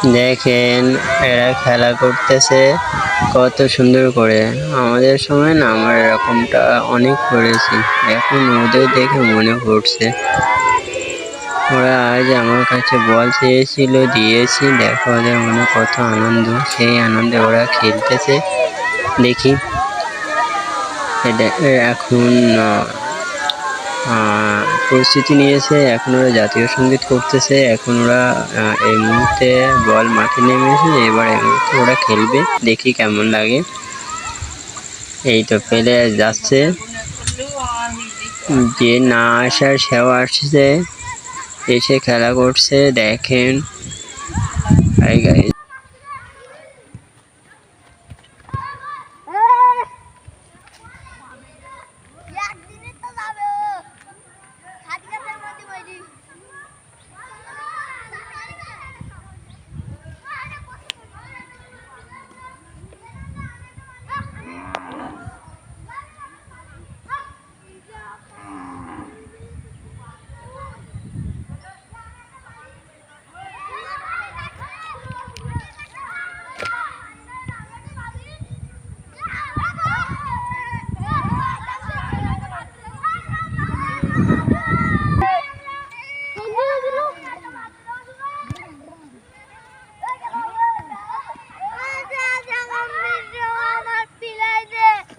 দেখেন এরা খেলা করতেছে কত সুন্দর করে। আমাদের সময় না আমরা এরকমটা অনেক করেছি। এখন ওদের দেখে মনে পড়ছে ওরা আজ আমার কাছে বল চেয়েছিল, দিয়েছি। দেখো ওদের মনে কত আনন্দ, সেই আনন্দে ওরা খেলতেছে। দেখি এখন প্রস্তুতি নিয়েছে, এখন ওরা জাতীয় সঙ্গীত করতেছে। এখন ওরা এই মুহূর্তে বল মাঠে নেমেছে, এবার এই মুহূর্তে ওরা খেলবে, দেখি কেমন লাগে। এই তো পেলে যাচ্ছে, যে না আসার সেও আসছে, এসে খেলা করছে। দেখেন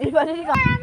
Igual